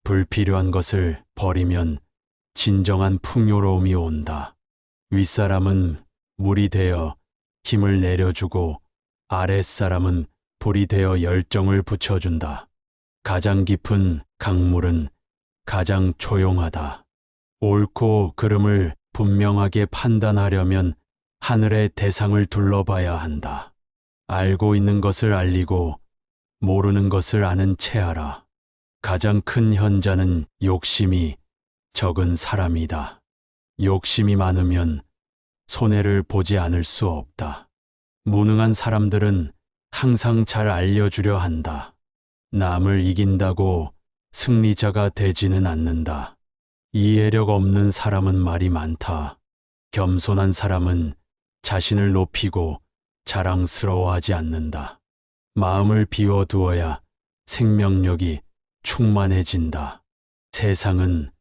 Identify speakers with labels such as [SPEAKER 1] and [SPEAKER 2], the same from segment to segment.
[SPEAKER 1] 불필요한 것을 버리면 진정한 풍요로움이 온다. 윗사람은 물이 되어 힘을 내려주고 아랫사람은 불이 되어 열정을 붙여준다. 가장 깊은 강물은 가장 조용하다. 옳고 그름을 분명하게 판단하려면 하늘의 대상을 둘러봐야 한다. 알고 있는 것을 알리고 모르는 것을 아는 체하라. 가장 큰 현자는 욕심이 적은 사람이다. 욕심이 많으면 손해를 보지 않을 수 없다. 무능한 사람들은 항상 잘 알려주려 한다. 남을 이긴다고 승리자가 되지는 않는다. 이해력 없는 사람은 말이 많다. 겸손한 사람은 자신을 높이고 자랑스러워하지 않는다. 마음을 비워두어야 생명력이 충만해진다. 세상은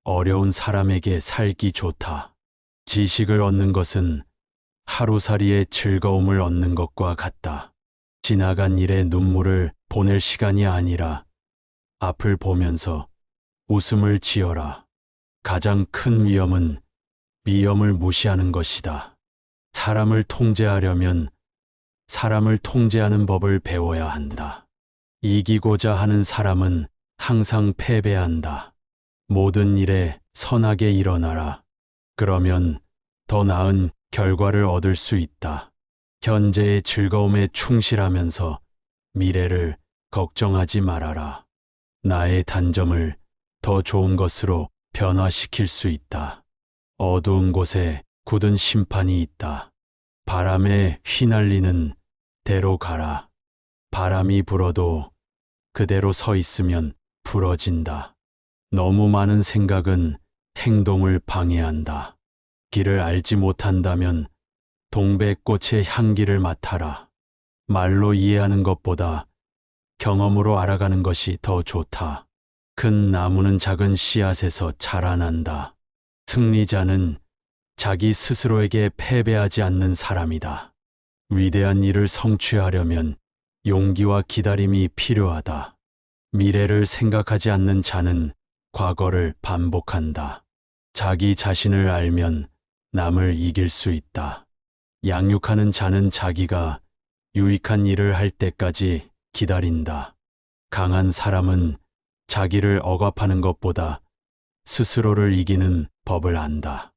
[SPEAKER 1] 어려운 사람에게 살기 좋다. 지식을 얻는 것은 하루살이의 즐거움을 얻는 것과 같다. 지나간 일에 눈물을 보낼 시간이 아니라 앞을 보면서 웃음을 지어라. 가장 큰 위험은 위험을 무시하는 것이다. 사람을 통제하려면 사람을 통제하는 법을 배워야 한다. 이기고자 하는 사람은 항상 패배한다. 모든 일에 선하게 일어나라. 그러면 더 나은 결과를 얻을 수 있다. 현재의 즐거움에 충실하면서 미래를 걱정하지 말아라. 나의 단점을 더 좋은 것으로 변화시킬 수 있다. 어두운 곳에 굳은 심판이 있다. 바람에 휘날리는 대로 가라. 바람이 불어도 그대로 서 있으면 부러진다. 너무 많은 생각은 행동을 방해한다. 길을 알지 못한다면 동백꽃의 향기를 맡아라. 말로 이해하는 것보다 경험으로 알아가는 것이 더 좋다. 큰 나무는 작은 씨앗에서 자라난다. 승리자는 자기 스스로에게 패배하지 않는 사람이다. 위대한 일을 성취하려면 용기와 기다림이 필요하다. 미래를 생각하지 않는 자는 과거를 반복한다. 자기 자신을 알면 남을 이길 수 있다. 양육하는 자는 자기가 유익한 일을 할 때까지 기다린다. 강한 사람은 자기를 억압하는 것보다 스스로를 이기는 법을 안다.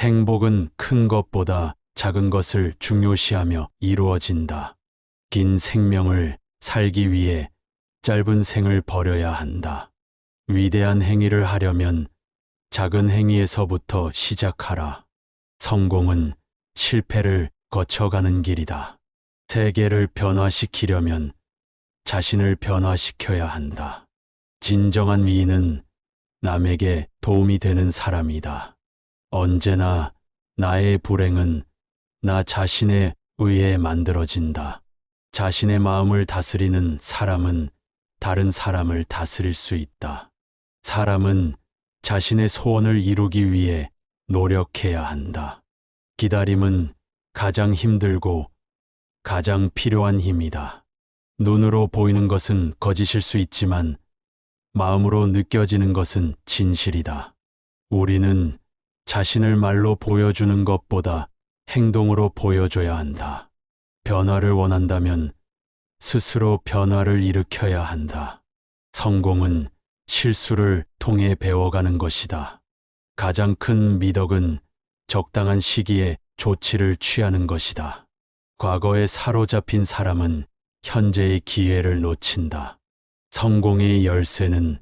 [SPEAKER 1] 행복은 큰 것보다 작은 것을 중요시하며 이루어진다. 긴 생명을 살기 위해 짧은 생을 버려야 한다. 위대한 행위를 하려면 작은 행위에서부터 시작하라. 성공은 실패를 거쳐가는 길이다. 세계를 변화시키려면 자신을 변화시켜야 한다. 진정한 위인은 남에게 도움이 되는 사람이다. 언제나 나의 불행은 나 자신에 의해 만들어진다. 자신의 마음을 다스리는 사람은 다른 사람을 다스릴 수 있다. 사람은 자신의 소원을 이루기 위해 노력해야 한다. 기다림은 가장 힘들고 가장 필요한 힘이다. 눈으로 보이는 것은 거짓일 수 있지만 마음으로 느껴지는 것은 진실이다. 우리는 자신을 말로 보여주는 것보다 행동으로 보여줘야 한다. 변화를 원한다면 스스로 변화를 일으켜야 한다. 성공은 실수를 통해 배워가는 것이다. 가장 큰 미덕은 적당한 시기에 조치를 취하는 것이다. 과거에 사로잡힌 사람은 현재의 기회를 놓친다. 성공의 열쇠는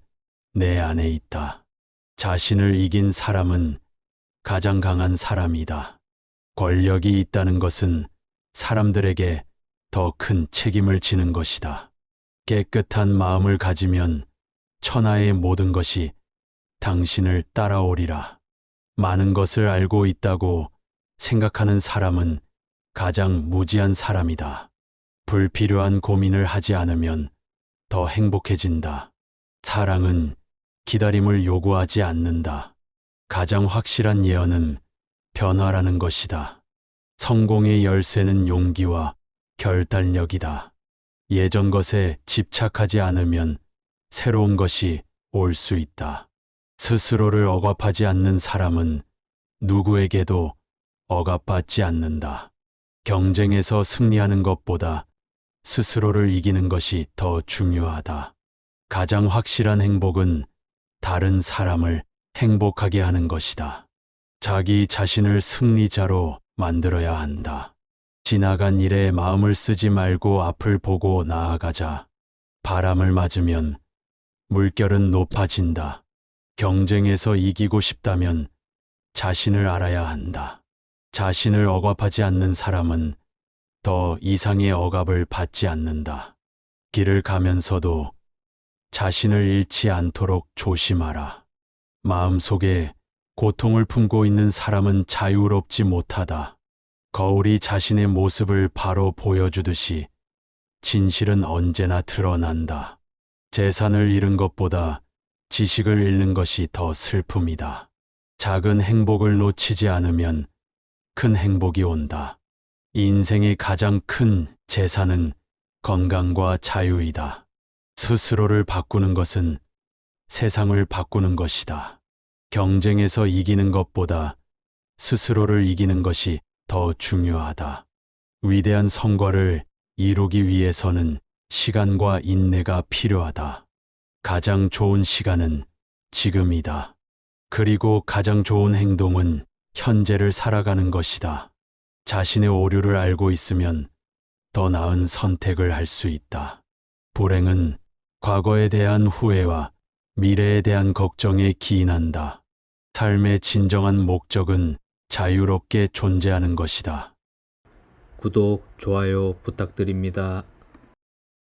[SPEAKER 1] 내 안에 있다. 자신을 이긴 사람은 가장 강한 사람이다. 권력이 있다는 것은 사람들에게 더 큰 책임을 지는 것이다. 깨끗한 마음을 가지면 천하의 모든 것이 당신을 따라오리라. 많은 것을 알고 있다고 생각하는 사람은 가장 무지한 사람이다. 불필요한 고민을 하지 않으면 더 행복해진다. 사랑은 기다림을 요구하지 않는다. 가장 확실한 예언은 변화라는 것이다. 성공의 열쇠는 용기와 결단력이다. 예전 것에 집착하지 않으면 새로운 것이 올 수 있다. 스스로를 억압하지 않는 사람은 누구에게도 억압받지 않는다. 경쟁에서 승리하는 것보다 스스로를 이기는 것이 더 중요하다. 가장 확실한 행복은 다른 사람을 행복하게 하는 것이다. 자기 자신을 승리자로 만들어야 한다. 지나간 일에 마음을 쓰지 말고 앞을 보고 나아가자. 바람을 맞으면 물결은 높아진다. 경쟁에서 이기고 싶다면 자신을 알아야 한다. 자신을 억압하지 않는 사람은 더 이상의 억압을 받지 않는다. 길을 가면서도 자신을 잃지 않도록 조심하라. 마음속에 고통을 품고 있는 사람은 자유롭지 못하다. 거울이 자신의 모습을 바로 보여주듯이 진실은 언제나 드러난다. 재산을 잃은 것보다 지식을 잃는 것이 더 슬픔이다. 작은 행복을 놓치지 않으면 큰 행복이 온다. 인생의 가장 큰 재산은 건강과 자유이다. 스스로를 바꾸는 것은 세상을 바꾸는 것이다. 경쟁에서 이기는 것보다 스스로를 이기는 것이 더 중요하다. 위대한 성과를 이루기 위해서는 시간과 인내가 필요하다. 가장 좋은 시간은 지금이다. 그리고 가장 좋은 행동은 현재를 살아가는 것이다. 자신의 오류를 알고 있으면 더 나은 선택을 할 수 있다. 불행은 과거에 대한 후회와 미래에 대한 걱정에 기인한다. 삶의 진정한 목적은 자유롭게 존재하는 것이다.
[SPEAKER 2] 구독, 좋아요 부탁드립니다.